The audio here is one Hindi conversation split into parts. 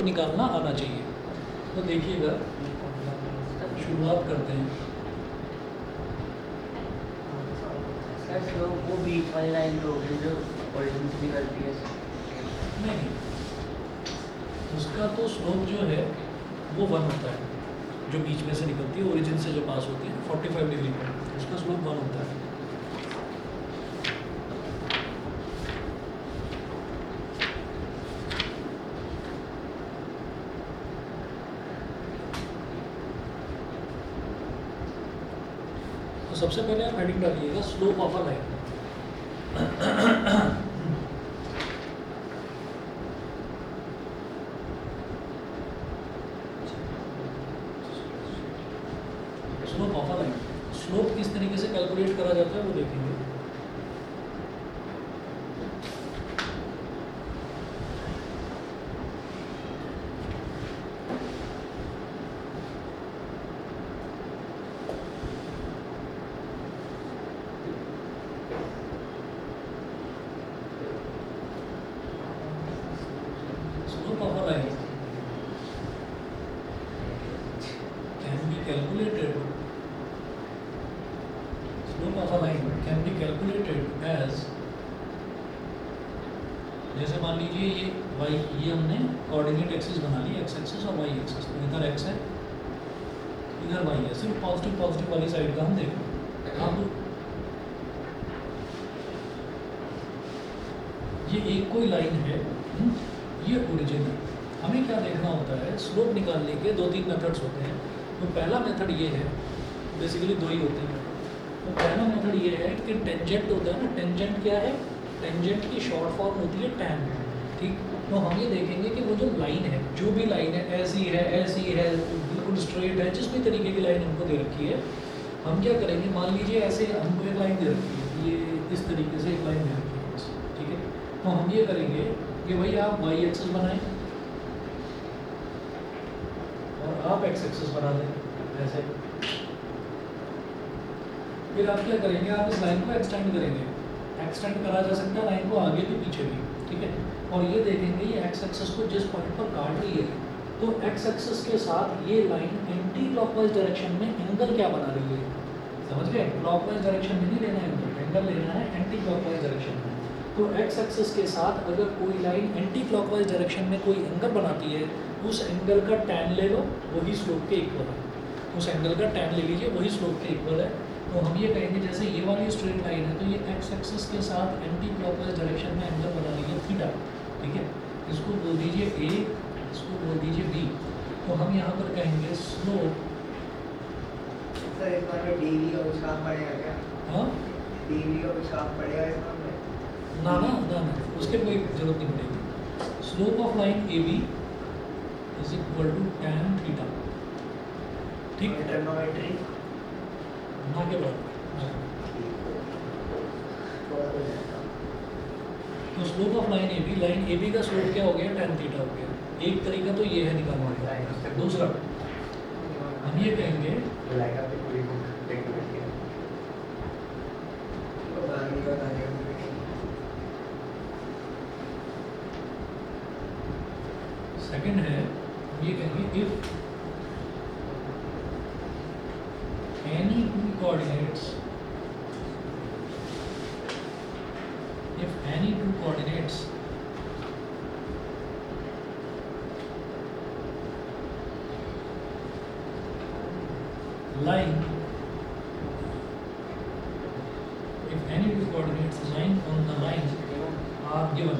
निकालना आना चाहिए। तो देखिएगा, शुरुआत करते हैं। सर तो वो बीच वाली लाइन तो होगी जो ओरिजिन से निकलती है। नहीं, उसका तो स्लोप जो है वो 1 होता है, जो बीच में से निकलती है, ओरिजिन से जो पास होती है 45 डिग्री पर, उसका स्लोप 1 होता है। तो सबसे पहले आप हेडिंग डालिएगा slope of a line. Slope of a line, slope किस तरीके से कैलकुलेट करा जाता है वो देखेंगे। Slope of a line can be calculated. Slope of a line can be calculated as, जैसे मान लीजिए ये y, ये हमने कोऑर्डिनेट एक्सिस बना ली, x एक्सिस और y एक्सिस। तो इधर x है, इधर y है, सिर्फ पॉजिटिव पॉजिटिव वाली साइड का हम देख रहे हैं। अब ये एक कोई लाइन है, ये ओरिजिन है। हमें क्या देखना होता है, स्लोप निकालने के 2-3 मेथड्स होते हैं। तो पहला मेथड ये है, बेसिकली 2 ही होते हैं। तो पहला मेथड ये है कि टेंजेंट होता है ना, टेंजेंट क्या है, टेंजेंट की शॉर्ट फॉर्म होती है टैन, ठीक। तो हम ये देखेंगे कि वो जो लाइन है, जो भी लाइन है, ऐसी है, बिल्कुल स्ट्रेट है, जिस भी तरीके की लाइन हमको दे रखी है, हम क्या करेंगे, मान लीजिए ऐसे हमको एक लाइन दे रखी है, ये इस तरीके से एक लाइन दे रखी है, ठीक है। तो हम ये करेंगे कि भाई आप y एक्सिस बनाएं और आप x एक्सिस बना दें ऐसे। फिर आप क्या करेंगे, आप इस लाइन को एक्सटेंड करेंगे। एक्सटेंड करा जा सकता है लाइन को आगे भी पीछे भी, ठीक है। और ये देखेंगे ये x एक्सिस को जिस पॉइंट पर काट रही है, तो x एक्सिस के साथ ये लाइन एंटी क्लॉकवाइज डायरेक्शन में एंगल क्या बना रही है, समझ गए। क्लॉकवाइज डायरेक्शन में नहीं लेना है एंगल लेना है एंटी क्लॉकवाइज डायरेक्शन में। तो x एक्सिस के साथ अगर कोई लाइन एंटी क्लॉकवाइज डायरेक्शन में कोई एंगल बनाती है, उस एंगल का टैन ले लो, वही स्लोप के इक्वल है। उस एंगल का टैन ले लीजिए, वही स्लोप के इक्वल है। तो हम ये कहेंगे जैसे ये वाली स्ट्रेट लाइन है, तो ये x एक्सिस के साथ एंटी क्लॉकवाइज डायरेक्शन में एंगल बना रही है थीटा, ठीक है। इसको बोल दीजिए a, इसको बोल दीजिए b। तो हम यहाँ पर कहेंगे स्लोप, सर इस बार में डीवी का कुछ काम पड़ेगा क्या? हाँ डीवी का कुछ काम पड़ेगा इस बार में? ना, उसके कोई जरूरत नहीं पड़ेगी। Slope of line A B is equal to tan theta, ठीक। ट्रिग्नोमेट्री ना के बाद तो slope of line A B का स्लोप क्या हो गया, टैन थीटा हो गया। एक तरीका तो ये है निकालने का। दूसरा हम ये कहेंगे सेकंड है, ये कहेंगे if any two coordinates lying on the line are given,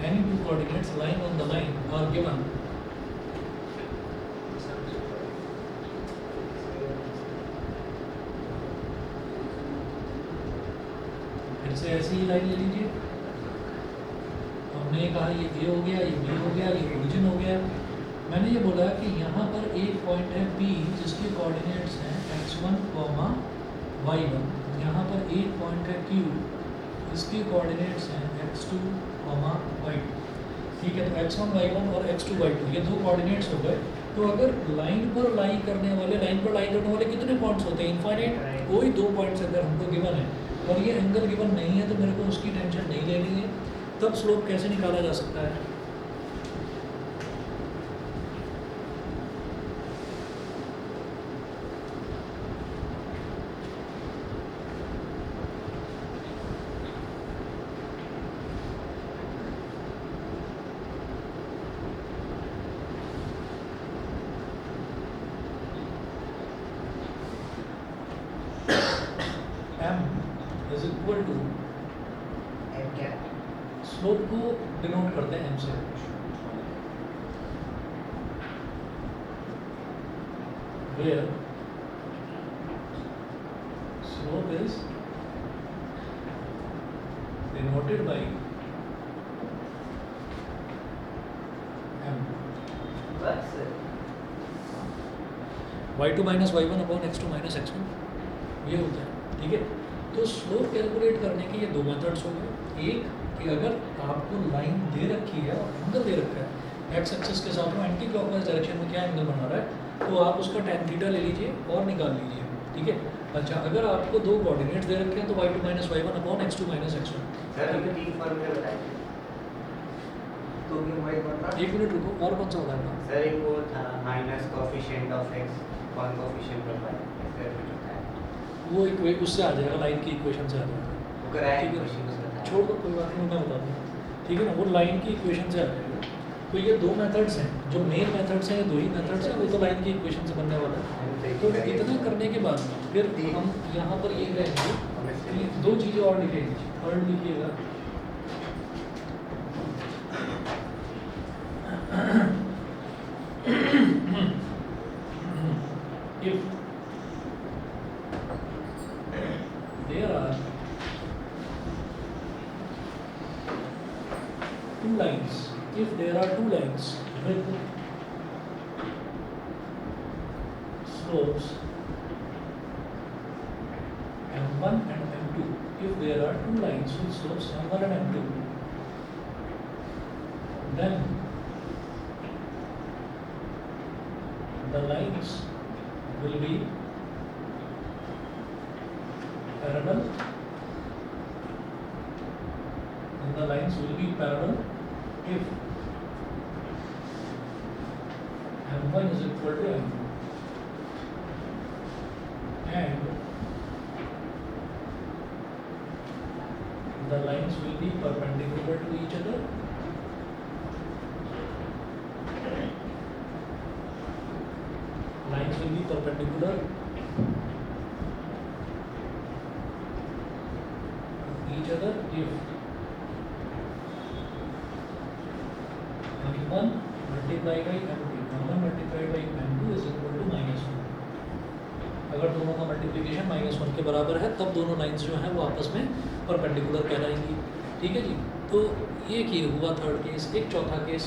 any two coordinates lying on the line are given, फिर से ऐसी ही लाइन ले लीजिए। हमने कहा ये ए हो गया, ये बी हो गया, ये ओरिजिन हो गया। मैंने ये बोला कि यहाँ पर एक पॉइंट है P जिसके कोऑर्डिनेट्स हैं x1, y1। यहाँ पर एक पॉइंट है Q, इसके कोऑर्डिनेट्स हैं x2, y2। ठीक है, तो x1, y1 और x2, y2 ये दो कोऑर्डिनेट्स हो गए। तो अगर लाइन पर लाई करने वाले कितने पॉइंट्स होते हैं, इनफाइनाइट। कोई दो पॉइंट्स अगर हमको गिवन है और ये एंगल गिवन नहीं है तो मेरे को उसकी टेंशन नहीं लेनी है। तब स्लोप कैसे निकाला जा सकता है? m is equal to, M क्या? स्लोप को डिनोट करते हैं m से, where slope is denoted by m। बस y2 minus y1 upon x2 minus x1 ये होता है, ठीक है। तो स्लोप कैलकुलेट करने के ये दो मेथड्स हो गए। एक कि अगर आपको लाइन दे रखी है और एंगल दे रखा है एक्स एक्सिस के साथ में एंटी क्लॉकवाइज डायरेक्शन में क्या एंगल बना रहा है, तो आप उसका tan थीटा ले लीजिए और निकाल लीजिए, ठीक है। अच्छा, अगर आपको दो कोऑर्डिनेट्स दे रखे हैं तो y2 minus y1 upon x2 minus x1। Sir हम तीन फॉर्मूले बताएंगे तो क्यों भाई बता? एक मिनट रुको, और कौन सा बताएगा? सर एक वो था minus coefficient of x one coefficient of y ऐसे कुछ होता है वो उससे आ जाएगा, लाइन की इक्वेशन से आ जाएगा, वो कराया ठीक है। क्वेश्चन उसका था। छोड़ दो, कोई बात नहीं, मैं बता दूँ, ठीक है ना। वो लाइन की इक्वेशन से आ जाएगा। तो ये दो मेथड्स हैं, जो मेन मेथड्स हैं, ये दो ही मेथड्स हैं, वो तो लाइन की इक्वेशन से बनने वाला है। तो इतना करने के बाद फिर हम यहाँ पर ये कहेंगे कि दो चीज़ें और लिखेंगे। थर्ड लिखिएगा, if there are two lines, if there are two lines with slopes m1 and m2, if there are two lines with slopes m1 and m2, then the lines will be parallel, and the lines will be parallel if m1 is equal to m2 and the lines will be perpendicular to each other lines will be perpendicular each other if m1 multiplied by m1 multiplied by m2 is equal to -1। अगर दोनों का मल्टीप्लिकेशन -1 के बराबर है तब दोनों लाइंस जो हैं वो आपस में परपेंडिकुलर कहलाएंगी, ठीक है जी। तो ये की हुआ थर्ड केस। एक चौथा case,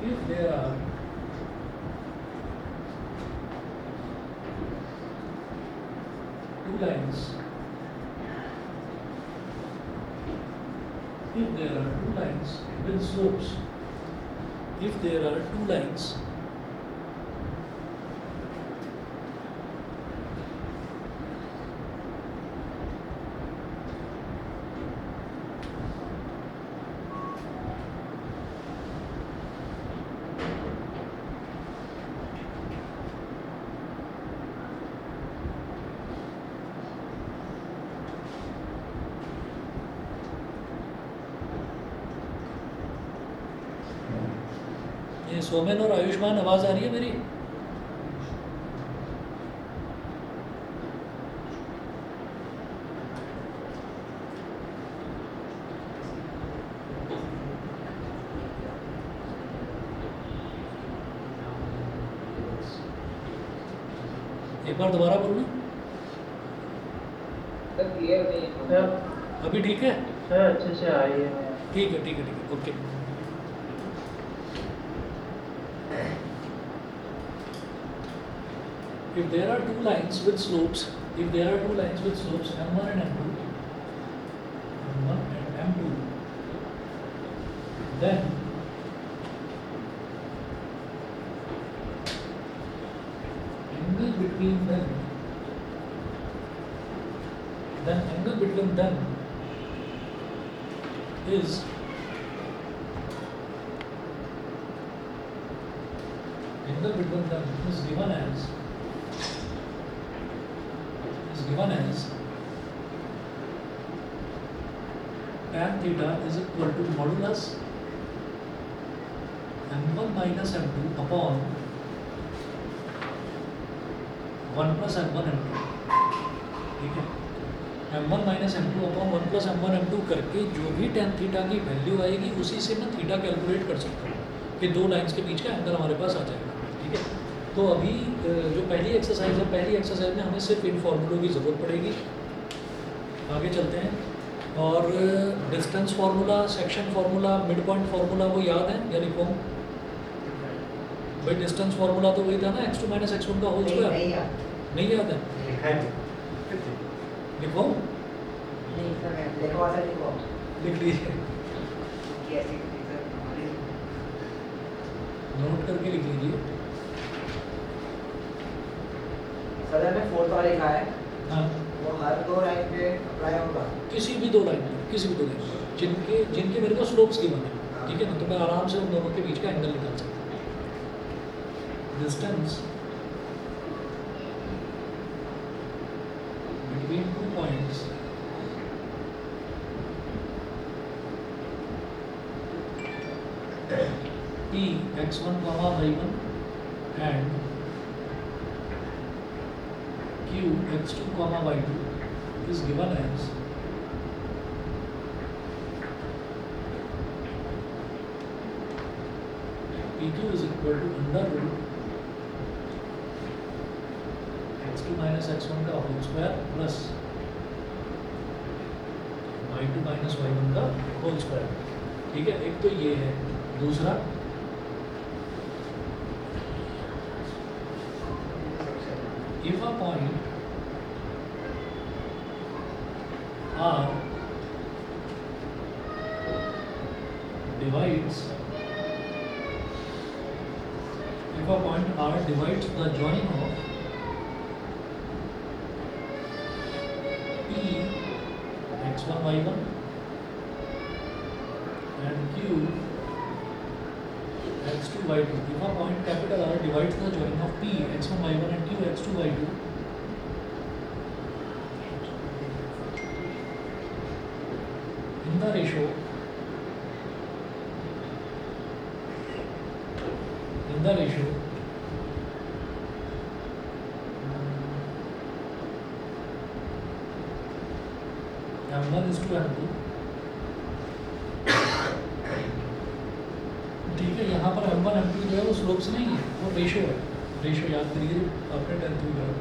if there are two lines, if there are two lines with slopes, if there are two lines ये सोमेन और आयुष्मान आवाज़ आ रही है मेरी? एक बार दोबारा बोलना। सर क्लियर नहीं है अभी ठीक है? सर अच्छे से आ रही है। ठीक है, ठीक है, ठीक है, okay. If there are two lines with slopes, if there are two lines with slopes m1 and m2, then then angle between them is given as tan theta is equal to modulus m1 minus m2 upon 1 plus m1 m2, ठीक है। m1 minus m2 upon 1 plus m1 m2 करके जो भी tan थीटा की वैल्यू आएगी उसी से मैं थीटा कैलकुलेट कर सकता हूँ कि दो लाइंस के बीच का एंगल हमारे पास आ जाएगा, ठीक है। तो अभी जो पहली एक्सरसाइज है, पहली एक्सरसाइज में हमें सिर्फ इन फॉर्मूलों की ज़रूरत पड़ेगी। आगे चलते हैं। और distance formula, section formula, mid point formula वो याद है या लिखो भाई? डिस्टेंस फार्मूला तो वही था ना, x2 माइनस x1 का होल स्क्वायर। नहीं याद है? लिखो, लिख लीजिए, नोट करके लिख लीजिए। सर ने फोर्थ वाला लिखा है, हाँ, वो हर दो लाइन पे अप्लाई होगा। किसी भी दो लाइन जिनके मेरे को स्लोप्स गिवन है, ठीक है ना, तो मैं आराम से उन दोनों के बीच का एंगल निकाल सकता हूँ। Distance between two points P x1 comma y1 and Q x2 comma y2 is given as PQ is equal to under root x2 minus x1 का whole square plus y2 minus y1 का होल स्क्वायर, ठीक है। एक तो ये है, दूसरा if a point R divides the join of P x1 y1 and Q x2 y2, if a point capital R divides the join of P x1 y1 and Q x2 y2 in the ratio m1 is to m2, ठीक है। यहाँ पर m1 m2 जो है वो स्लोप्स नहीं है, वो रेशियो है। रेशियो याद करिए, आपने 10th में पढ़ा।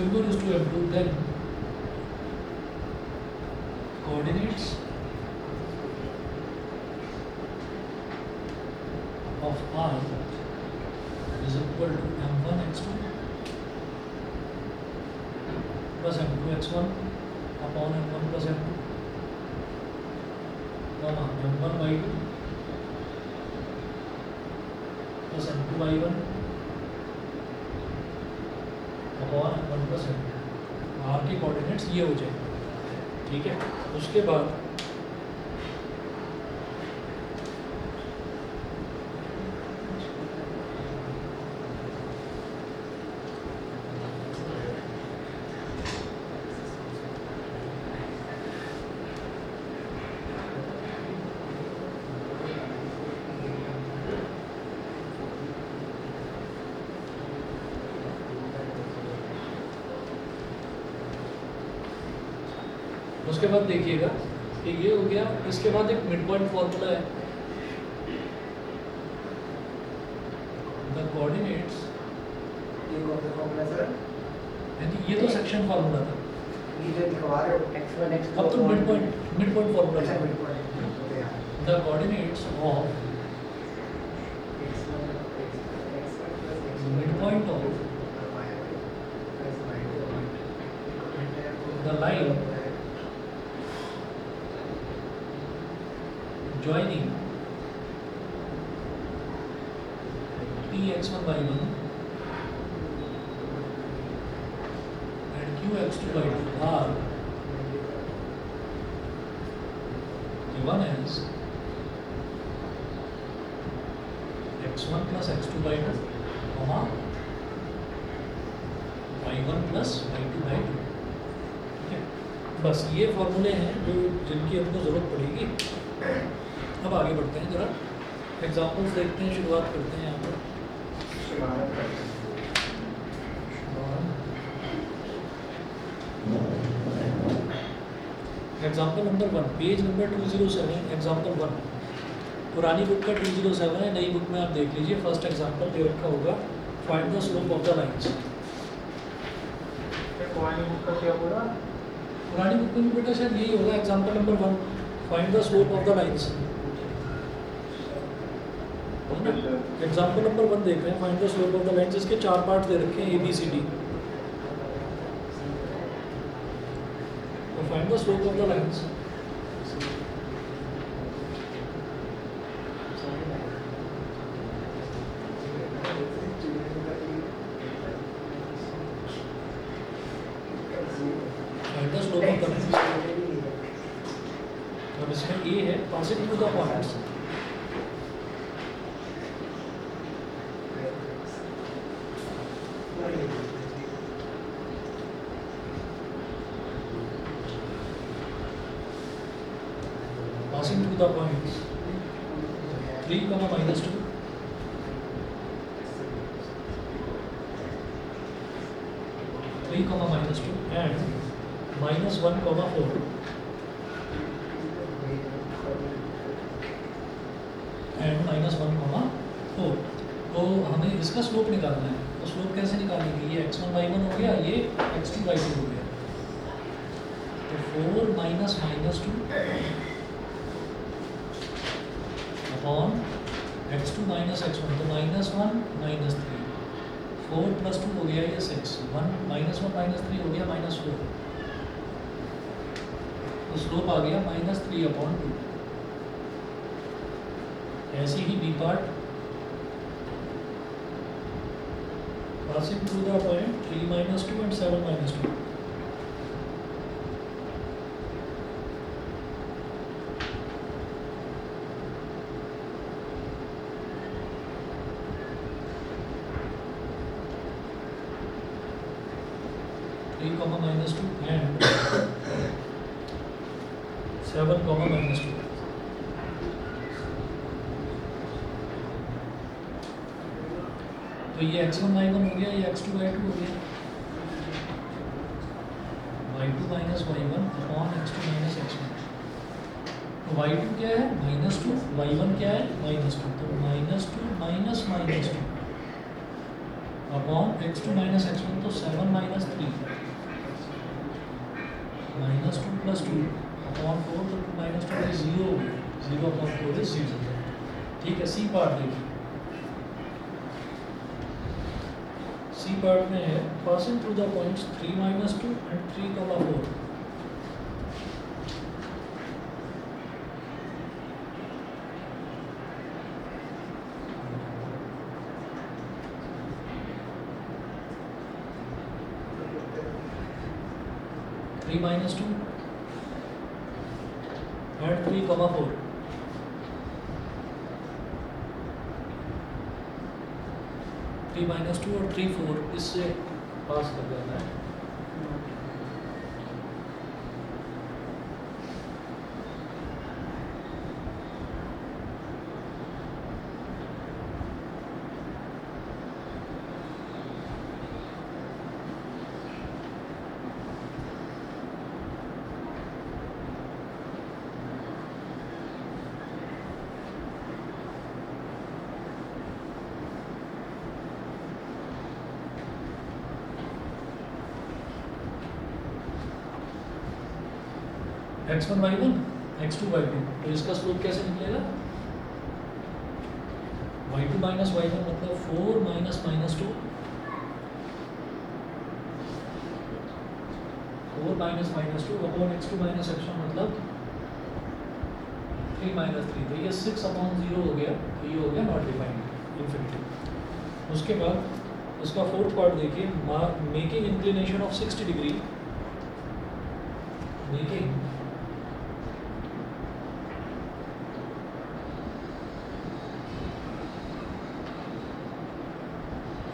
m1 is to m2, then coordinates of R is equal to m1 x2 plus m2 x1 upon m1 plus m2 comma m1 y2 plus m2 y1 upon m1 plus m2। R के कोऑर्डिनेट्स ये हो जाएंगे, ठीक है। उसके बाद देखिएगा कि ये हो गया। इसके बाद एक मिड पॉइंट फार्मूला है, द कोऑर्डिनेट्स, ये कौन सा फॉर्मूला सर? यानी ये तो सेक्शन फार्मूला था, ये जो लिखवा रहे हो x1 x2 अब तो मिड पॉइंट फार्मूला अच्छा है। मिड पॉइंट ओके यार the coordinates of mid point of the line joining P x1 y1 x2/2 are given as x1 plus x2/2 comma y1 plus y2/2। ठीक है, बस ये फॉर्मूले हैं जो जिनकी हमको ज़रूरत पड़ेगी। अब आगे बढ़ते हैं, जरा एग्जाम्पल्स देखते हैं, शुरुआत करते हैं यहाँ पर। Example number 1, page number 207, example 1। पुरानी बुक का 207 है, नई बुक में आप देख लीजिए। फर्स्ट एग्जाम्पल दे रखा होगा, find the slope of the lines. पुरानी बुक का क्या बोला? पुरानी बुक में भी बेटा शायद यही होगा, example number 1, find the slope of the lines. Example number 1 देख रहे हैं, find the slope of the lines. इसके 4 पार्ट दे रखे हैं, ABCD। तो find the slope of the lines. Find the slope of the lines. अब इसमें A है, passing through the points. Passing through the points 3, -2, 3, -2 and -1, 4 and -1, 4। तो हमें इसका स्लोप निकालना है। तो स्लोप कैसे निकालेंगे? ये x1 y1 हो गया, ये x2 y2 हो गया। तो 4 minus -2 upon x2 minus x1, तो -1 -3, 4 + 2 हो गया, ये 6, 1 -1 -3 हो गया -4। तो स्लोप आ गया -3/2। ऐसे ही B part, passing through the point 3 -2 and 7 -2। -2 and 7, -2। तो ये x1 y1 हो गया, ये x2 y2 हो गया। y2 minus y1 upon x2 minus x1। तो y2 क्या है? -2, y1 क्या है? -2। तो -2 minus -2 upon x2 minus x1, तो 7 -3 -2 + 2 अपॉन 4, तो 2 - 2 is 0 हो गया, 0/4 is 0। ठीक है, सी पार्ट देखिए। सी पार्ट में है, passing through the points 3 -2 and 3, 4। -2 and 3, 4। -2 और 3, 4 इससे पास कर देना है। x1 y1, x2 y2। तो इसका स्लोप कैसे निकलेगा? y2 minus y1 मतलब 4 minus -2, 4 minus -2 upon x2 minus x1 मतलब 3 - 3। तो ये 6/0 हो गया, तो ये हो गया नॉट डिफाइंड इन्फिनिटी। उसके बाद इसका फोर्थ पार्ट देखिए, making inclination of 60 degree making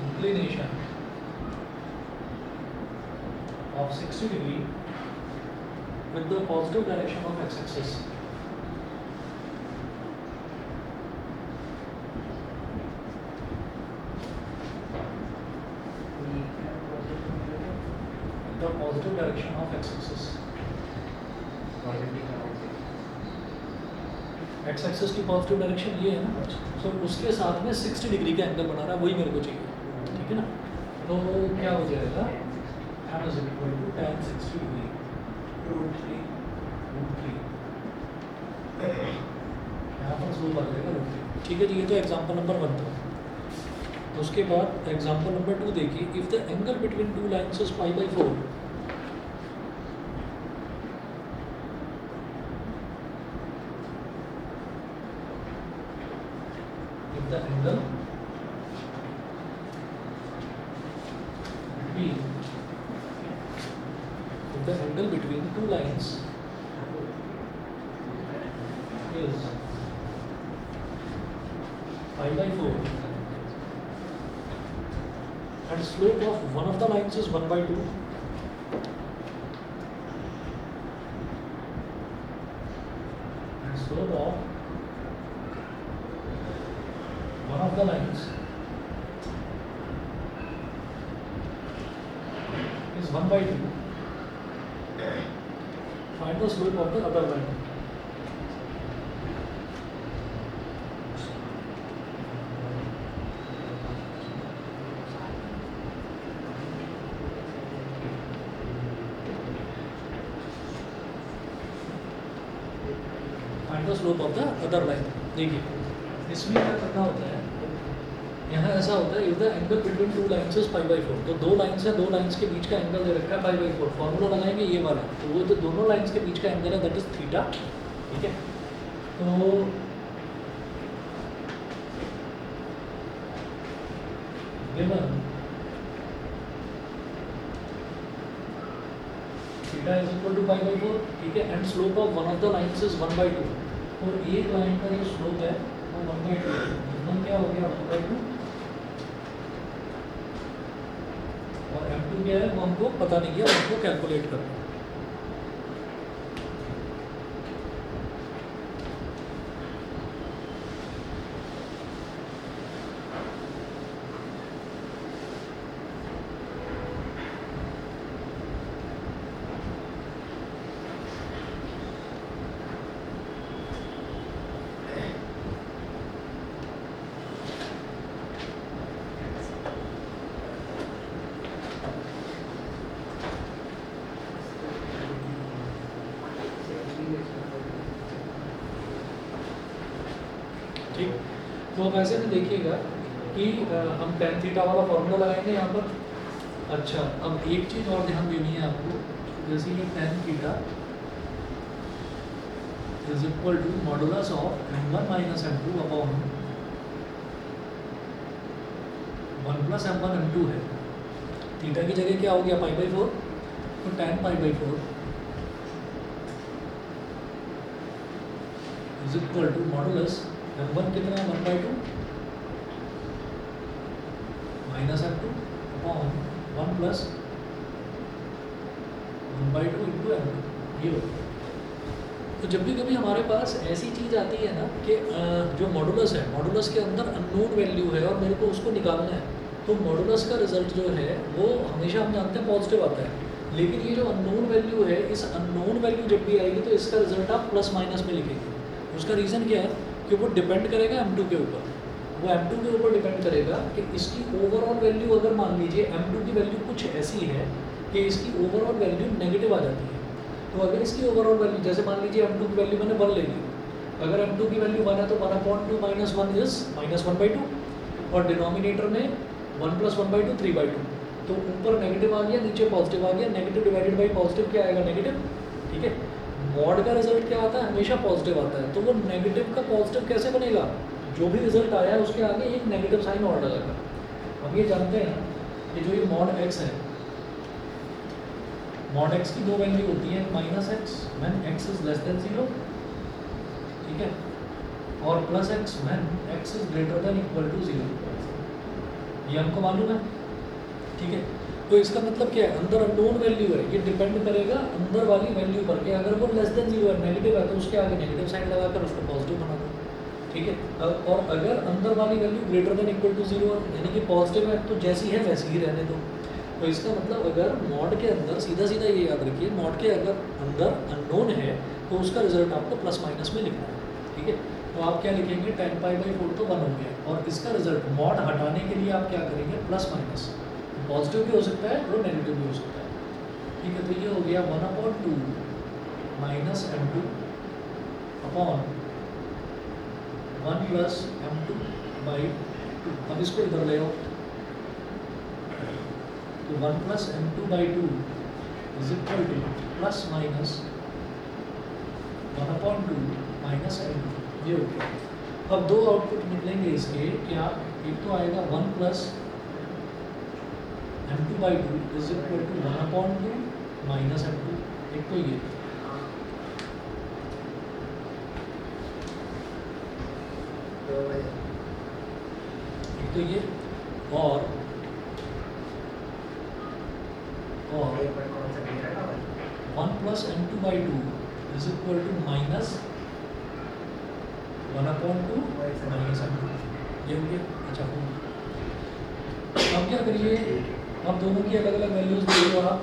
inclination of 60 degree with the positive direction of x-axis. The positive direction of x-axis. x-axis की पॉजिटिव डायरेक्शन ये है ना, तो उसके साथ में 60 डिग्री का एंगल बना रहा है, वही मेरे को चाहिए, ठीक है ना। तो क्या हो जाएगा, m is equal to tan 60 degree √3 यहाँ पर स्लोप आ जाएगा √3, ठीक है जी। ये तो एग्जांपल नंबर 1 था। तो उसके बाद एग्जांपल नंबर 2 देखिए, if the angle between two lines is π/4, if the angle between two lines is π/4 and slope of one of the lines is 1/2, and slope of one of the lines is 1/2. Find the slope of the other line. Find the slope of the other line. देखिए इसमें क्या करना होता है, यहाँ ऐसा होता है, if the angle between two lines is π/4, तो दो लाइन्स है, दो लाइन्स के बीच का एंगल दे रखा है π/4, फॉर्मूला लगाएंगे ये वाला, तो वो जो दोनों लाइन्स के बीच का एंगल है दैट इज थीटा, ठीक है। तो given theta is equal to π/4, ठीक है, and slope of one of the lines is 1/2, और एक लाइन का जो स्लोप है वो 1/2 है, मतलब क्या हो गया 1/2, और m2 क्या है वो हमको पता नहीं है, हमको कैलकुलेट करना है। ठीक, तो अब ऐसे में देखिएगा कि हम tan थीटा वाला फॉर्मूला लगाएंगे यहाँ पर। अच्छा, अब एक चीज़ और ध्यान देनी है आपको, जैसे कि tan theta is equal to modulus of m1 minus m2 upon 1 plus m1 m2 है। थीटा की जगह क्या हो गया π/4, तो tan π/4 is equal to modulus m1 कितना है 1/2 minus m2 upon 1 plus 1/2 into m2, ये हो। तो जब भी कभी हमारे पास ऐसी चीज़ आती है ना कि जो मॉडुलस है, मॉडुलस के अंदर अननोन वैल्यू है और मेरे को उसको निकालना है, तो मॉडुलस का रिजल्ट जो है वो हमेशा हम जानते हैं पॉजिटिव आता है, लेकिन ये जो अननोन वैल्यू है, इस अननोन वैल्यू जब भी आएगी तो इसका रिजल्ट आप प्लस माइनस में लिखेंगे। उसका रीज़न क्या है कि वो डिपेंड करेगा m2 के ऊपर, वो m2 के ऊपर डिपेंड करेगा कि इसकी ओवरऑल वैल्यू, अगर मान लीजिए m2 की वैल्यू कुछ ऐसी है कि इसकी ओवरऑल वैल्यू नेगेटिव आ जाती है, तो अगर इसकी ओवरऑल वैल्यू, जैसे मान लीजिए m2 की वैल्यू मैंने 1 ले ली, अगर m2 की वैल्यू 1 है तो 1/2 माइनस 1 इज माइनस 1/2, और डिनोमिनेटर में 1 प्लस 1/2 3/2, तो ऊपर नेगेटिव आ गया, नीचे पॉजिटिव आ गया, नेगेटिव डिवाइडेड बाई पॉजिटिव क्या आएगा नेगेटिव, ठीक है। मॉड का रिजल्ट क्या आता है, हमेशा पॉजिटिव आता है, तो वो नेगेटिव का पॉजिटिव कैसे बनेगा, जो भी रिजल्ट आया है उसके आगे एक नेगेटिव साइन और लगेगा। हम ये जानते हैं कि जो ये मॉड x है, मॉड एक्स की दो वैल्यू होती है, minus x when x is less than 0, ठीक है, और plus x when x is greater than equal to 0। ये हमको मालूम है, ठीक है। तो इसका मतलब क्या है, अंदर अननोन वैल्यू है, ये डिपेंड करेगा अंदर वाली वैल्यू पर कि अगर वो लेस देन 0 है, नेगेटिव है, तो उसके आगे नेगेटिव साइन लगाकर उसको पॉजिटिव बना दो, ठीक है। और अगर अंदर वाली value greater than equal to 0 यानी कि पॉजिटिव है, तो जैसी है वैसी ही रहने दो। तो इसका मतलब अगर मॉड के अंदर सीधा सीधा ये याद रखिए, मॉड के अगर अंदर अननोन है तो उसका रिजल्ट आपको प्लस माइनस में लिखना है, ठीक है। तो आप क्या लिखेंगे, tan π/4 तो 1 हो गया, और इसका रिजल्ट मॉड हटाने के लिए आप क्या करेंगे, प्लस माइनस, पॉजिटिव भी हो सकता है और नेगेटिव भी हो सकता है, ठीक है। तो ये हो गया 1/2 minus m2 upon 1 plus m2/2। अब इसको इधर ले आओ, तो 1 plus m2/2 is equal two plus minus 1/2 minus m2, ये हो गया। अब दो आउटपुट निकलेंगे इसके, क्या, एक तो आएगा 1 plus m2/2 is equal to 1/2 minus m2, एक तो ये, तो भाई एक तो ये, और एक बार कौन सा क्लियर है ना भाई? 1 plus m2/2 is equal to minus 1/2 minus m2, ये हो गया। अच्छा, हो गया। अब क्या करिए, अब दोनों की अलग अलग वैल्यूज दे दो आप,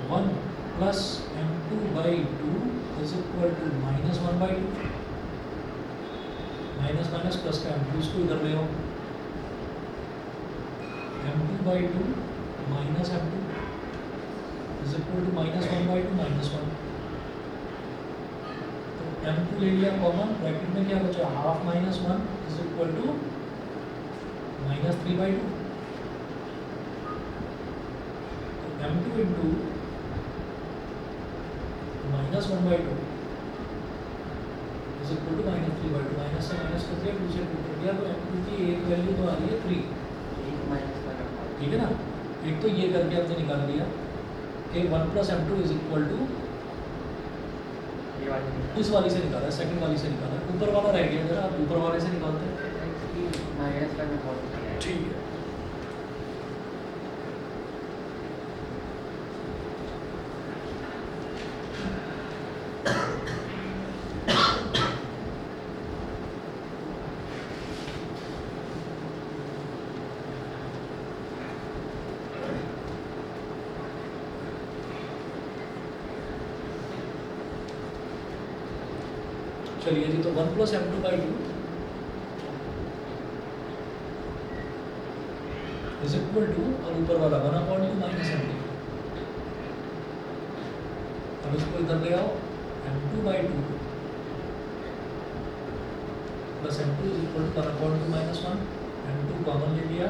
one plus m2/2 is equal to minus 1/2, minus minus plus का m2, इसको इधर ले आओ, m2/2 minus m2 is equal to minus 1/2 minus 1। तो m2 ले लिया कॉमन, ब्रैकेट में क्या बचा, half minus 1 is equal to minus 3/2। तो m2 into minus 1/2 is equal to minus 3/2, minus से माइनस कर दिया, 2 से 2 कर दिया, तो m2 की एक वैल्यू तो आ रही है 3, ठीक है ना। एक तो ये करके आपने निकाल दिया कि 1 plus m2 is equal to, इस वाली से निकाला है, सेकंड वाली से निकाला है, ऊपर वाला रह गया, जरा आप ऊपर वाले से निकालते हैं, माइनस करना बहुत है। ठीक है। चलिए जी, तो 1 plus m2/2 is equal to, और ऊपर वाला 1/2 माइनस m2। अब इसको इधर ले आओ, m2/2 plus m2 is equal to 1/2 minus 1, m2 common ले लिया,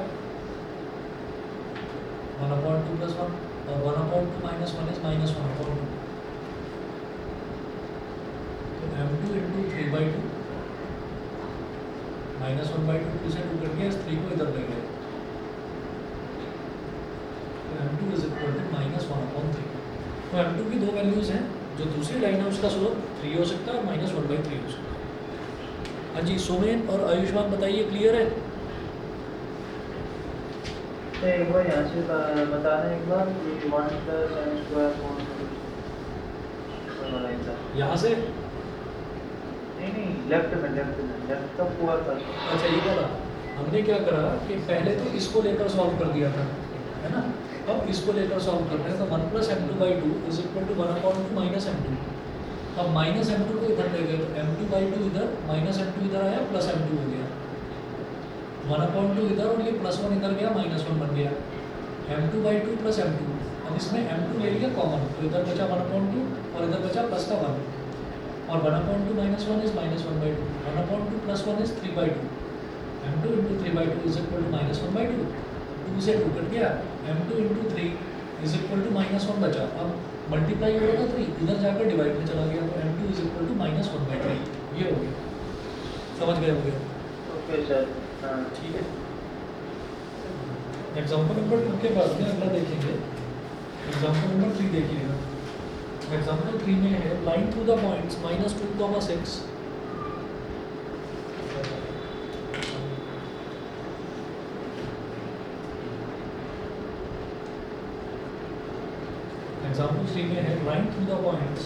1/2 प्लस 1, और 1/2 माइनस 1 इज माइनस 1/2। तो m2 इंटू 3/2 माइनस 1/2, 2 से 2 कट गया, इस 3 को इधर ले गए, तो m2 is equal to minus 1/3। तो m2 की दो वैल्यूज हैं, जो दूसरी लाइन है उसका स्लोप 3 हो सकता है और माइनस 1/3 हो सकता है। हाँ जी, सोमेन और आयुष्मान बताइए, क्लियर है? एक बार यहाँ से बताना एक बार, 1 प्लस m स्क्वायर कौन सा, यहाँ से, नहीं लेफ्ट में का पूरा था। अच्छा ये बोला, हमने क्या करा कि पहले तो इसको लेकर सॉल्व कर दिया था, है ना। अब इसको लेकर सॉल्व कर रहे हैं, तो 1 plus m2/2 is equal to 1/2 minus m2। अब माइनस m2 को इधर ले गए, तो m2/2 इधर, माइनस m2 इधर आया, प्लस m2 हो गया, 1/2 इधर, और ये प्लस 1 इधर गया, माइनस 1 बन गया, m2/2 प्लस m2। अब इसमें m2 ले लिया कॉमन, तो इधर बचा 1/2 और इधर बचा प्लस का 1, और 1/2 minus 1 is minus 1/2, 1/2 plus 1 is 3/2, m2 into 3/2 is equal to minus 1/2, 2 से 2 कट गया, m2 into 3 is equal to minus 1 बचा। अब मल्टीप्लाई हो रहा था 3, इधर जाकर डिवाइड में चला गया, तो m2 is equal to minus 1/3, ये हो गया। समझ गए होंगे? Okay sir. हाँ ठीक है। एग्जाम्पल नंबर 2 के बाद में अगला देखेंगे, एग्जाम्पल नंबर 3 देखिएगा। एग्जाम्पल 3 में है line through the points -2,6 example 3 में है line through the points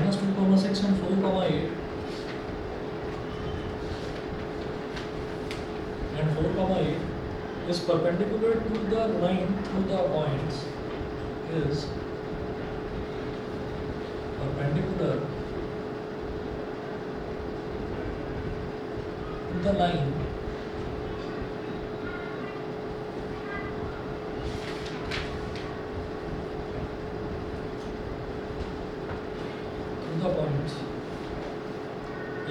-2,6 and 4,8 and 4,8 is perpendicular to the line through the points is perpendicular to the line through the points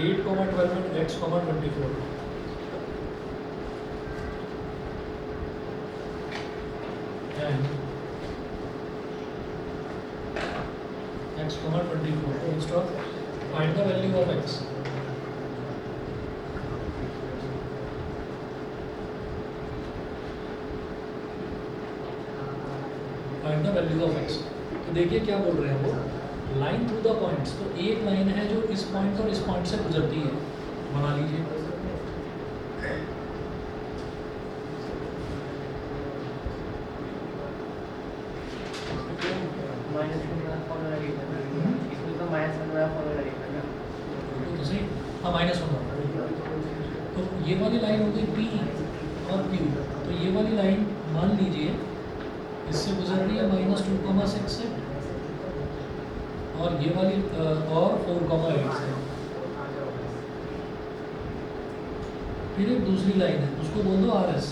8, 12 and x, 24 and x, 24. Full stop. Find the value of x. Find the value of x. तो देखिए क्या बोल रहे हैं वो, लाइन थ्रू द पॉइंट्स। तो एक लाइन है जो इस पॉइंट और इस पॉइंट से गुजरती है, बना लीजिए। तो सही, हाँ -1। तो ये वाली लाइन हो गई P और Q। तो ये वाली लाइन मान लीजिए इससे गुजर रही है -2,6 से, और ये वाली और 4,8 से। फिर एक दूसरी लाइन है, उसको बोल दो RS।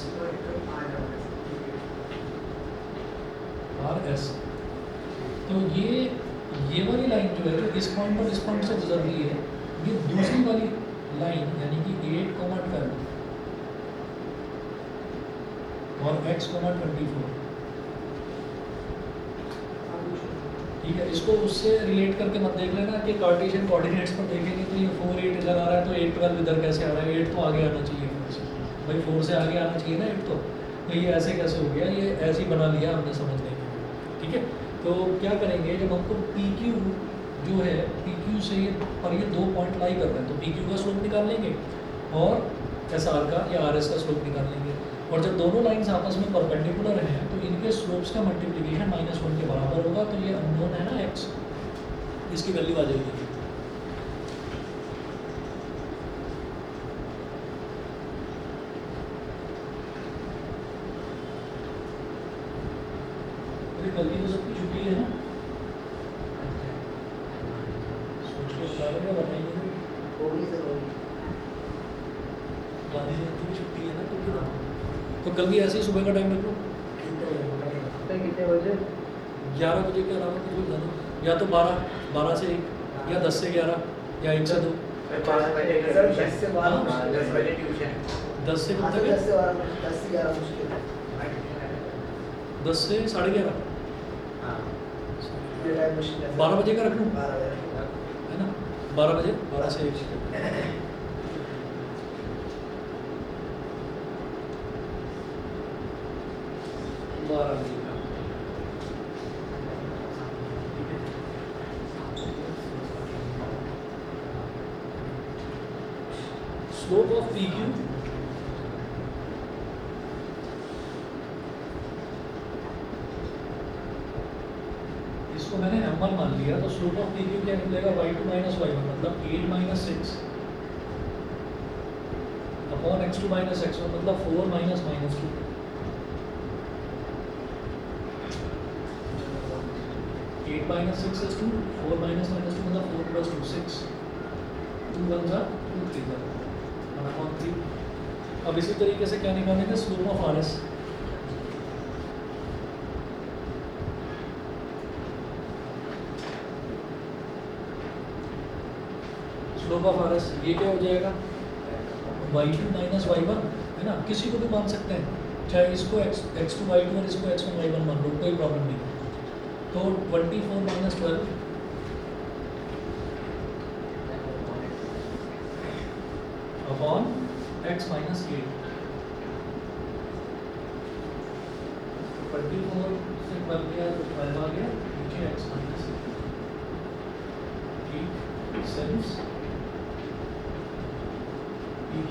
तो ये वाली लाइन जो है, जो इस पॉइंट और इस पॉइंट से गुजर रही है, ये दूसरी वाली लाइन यानी कि 8, 12 और x, 24। ठीक है, इसको उससे रिलेट करके मत देख लेना कि कार्टेशियन कोऑर्डिनेट्स पर देखेंगे तो ये 4, 8 इधर आ रहा है, तो 8, 12 इधर कैसे आ रहा है? 8 तो आगे आना चाहिए 4 से, भाई 4 से आगे आना चाहिए ना 8 तो ये ऐसे कैसे हो गया? ये ऐसे ही बना लिया हमने समझने के लिए। ठीक है, तो क्या करेंगे, जब हमको PQ जो है, PQ से पर ये 2 पॉइंट लाई कर रहे हैं, तो PQ का स्लोप निकाल लेंगे और SR का या RS का स्लोप निकाल लेंगे। और जब दोनों लाइंस आपस में परपेंडिकुलर हैं तो इनके स्लोप्स का मल्टीप्लिकेशन -1 के बराबर होगा। तो ये अननोन है ना x, इसकी वैल्यू आ जाएगी। कल की तो सबकी छुट्टी है ना, सोच के बता रहे हैं, बताएंगे। गांधी जयंती की छुट्टी है ना कल की, तो कल भी ऐसे ही सुबह का टाइम रख लो। कितने बजे? 11 बजे के अलावा कुछ बता दो, या तो 12 से 1 या 10 से 11 या 1 से 2। 5 बजे सर 10 से 12 10 बजे ट्यूशन। 10 से कब तक है? 10 से 11 मुश्किल है। 10 से 11:30। हाँ, ये टाइम मुश्किल है। 12 बजे का रख लूँ, 12 बजे। है ना? 12 बजे, 12 से 1। स्लोप ऑफ PQ इसको मैंने m1 मान लिया, तो स्लोप ऑफ PQ क्या निकलेगा? y2 - y1, मतलब 8 - 6 अपॉन x2 - x1, मतलब 4 - -2। 8 - 6 is 2, 4 - -2 मतलब 4 + 2 6, 2 1 जा 2 3 जा 1/3। अब इसी तरीके से क्या निकालेंगे? Slope of RS। Slope of RS ये क्या हो जाएगा? y2 माइनस y1 है ना, किसी को भी मान सकते हैं, चाहे इसको x2 y2 और इसको x1 y1 मान लो, कोई प्रॉब्लम नहीं। तो 24 माइनस 12 अपॉन x माइनस 8। 24 से 12 गया तो 12 आ गया, नीचे x minus 8 since PQ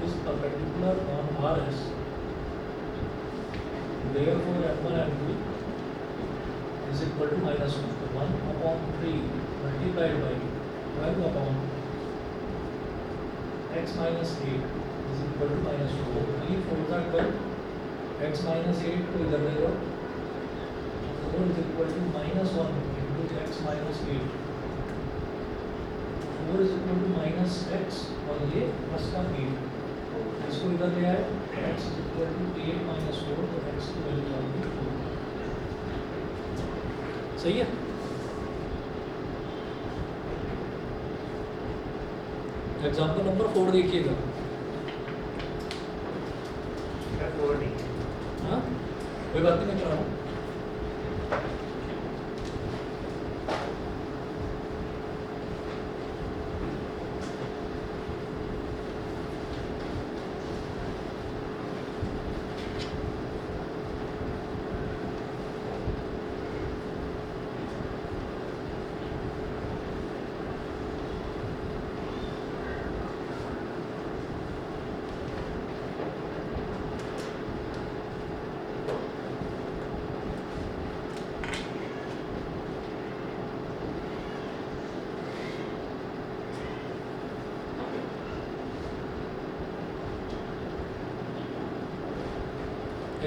is perpendicular on RS, therefore M1 and M2 is equal to minus 1 upon 3 multiplied by 12 upon x minus 8 is equal to minus 4. 3 4 are 12, x minus 8 को इधर ले लो, 4 is equal to minus 1 into x minus 8, 4 is equal to minus x और ये प्लस का 8, इसको इधर ले आए, x is equal to 8 minus 4, तो x की वैल्यू आ गई 4। सही है। एग्जाम्पल नंबर 4 देखिएगा। हाँ कोई बात नहीं, मैं करा रहा हूँ।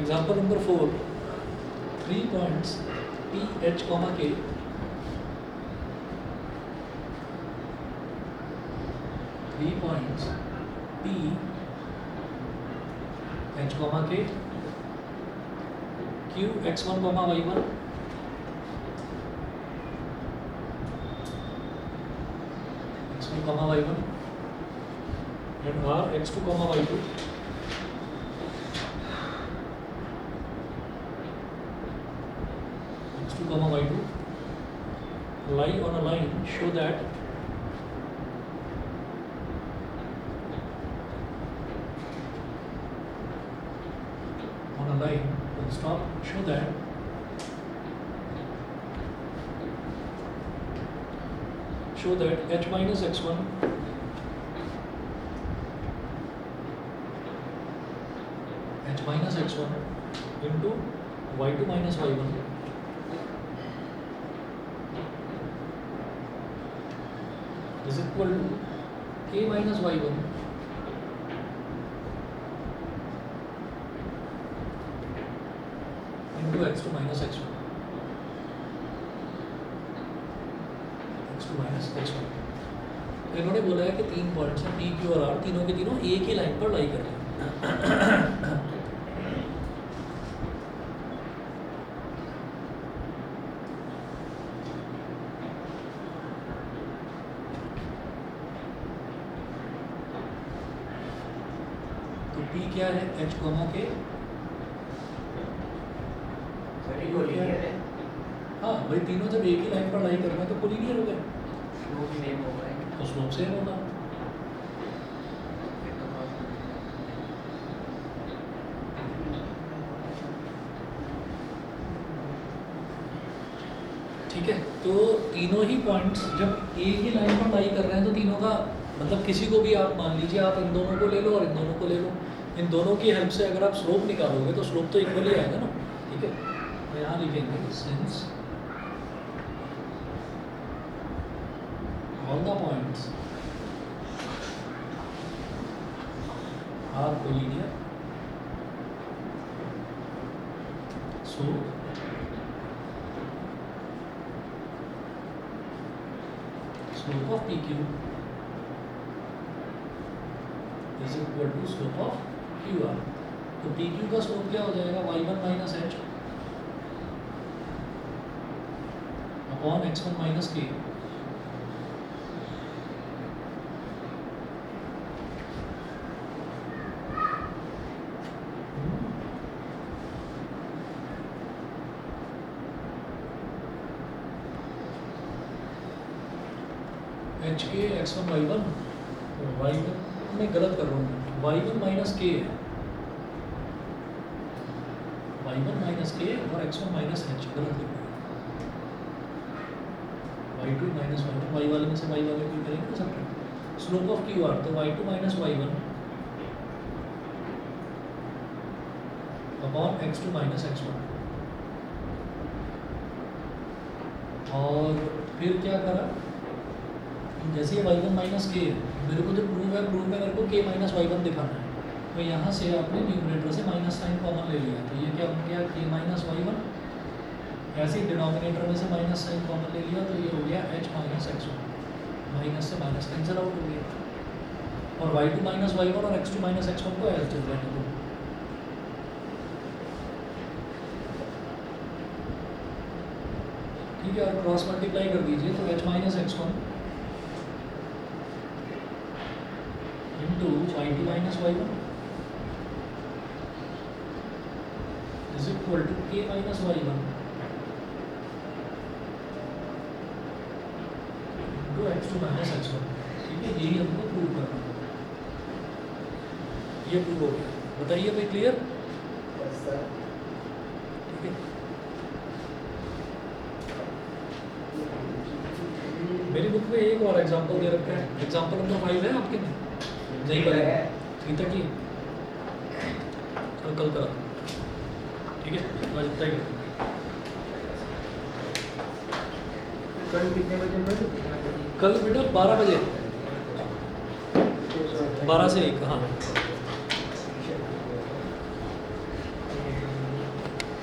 Example number 4, 3 points P, H, K, 3 points P, H, K, Q, x1, y1, x1, y1, and R, x2, y2. y2 lie on a line, show that on a line, stop, show that h minus x1 into y2 minus y1 is equal to k minus y1 into x2 minus x1, x2 minus x1। इन्होंने बोला है कि 3 पॉइंट्स हैं P, Q और R, तीनों के तीनों एक ही लाइन पर लाई कर रहे हैं। P क्या है, H के हाँ भाई, तीनों जब एक ही लाइन पर लाई कर रहे हैं तो कोलिनियर हो गए, स्लोप सेम होगा, तो स्लोप सेम होगा। ठीक है, तो तीनों ही पॉइंट्स जब एक ही लाइन पर लाई कर रहे हैं तो तीनों का मतलब किसी को भी आप मान लीजिए, आप इन दोनों को ले लो और इन दोनों को ले लो, इन दोनों की हेल्प से अगर आप स्लोप निकालोगे तो स्लोप तो इक्वली आएगा ना। ठीक है, तो यहाँ लिखेंगे since all the points are collinear, so slope of PQ is equal to slope of QR। तो PQ का स्लोप क्या हो जाएगा, y1 minus h upon x1 minus k। H के x1 y1 मैं गलत कर रहा हूँ, y1 माइनस के है, y1 माइनस के और x1 माइनस एच, गलत लिख रहा हूँ, y2 माइनस y1, y वाले में से y वाले को करेंगे ना सब, स्लोप ऑफ क्यू आर, तो y2 minus y1 upon x2 minus x1, और फिर क्या करा, जैसे ये y1 माइनस के मेरे को जो प्रूव है मेरे को k माइनस y1 दिखाना है, तो यहाँ से आपने न्यूमरेटर से माइनस साइन कॉमन ले लिया, तो ये क्या बन गया k माइनस y1, ऐसे ही डिनोमिनेटर में से माइनस साइन कॉमन ले लिया, तो ये हो गया h माइनस x1, माइनस से माइनस कैंसिल आउट हो गया, और y2 माइनस y1 और x2 माइनस x1 को एज इट रहने दो। ठीक है, और क्रॉस मल्टीप्लाई कर दीजिए, तो h minus x1 into y2 minus y1 is equal to k minus y1 into x2 minus x1। ठीक है, यही हमको प्रूव करना है, ये प्रूव हो गया। बताइए भाई, क्लियर? ठीक है, मेरी बुक में एक और एग्जांपल दे रखा है, एग्जांपल नंबर 5 है आपके में? नहीं करेगा, ठीक है, कि कल करा, ठीक है, आज इतना ही करते हैं। कल कितने बजे पर? कल बेटा 12 बजे, 12 से 1, हाँ।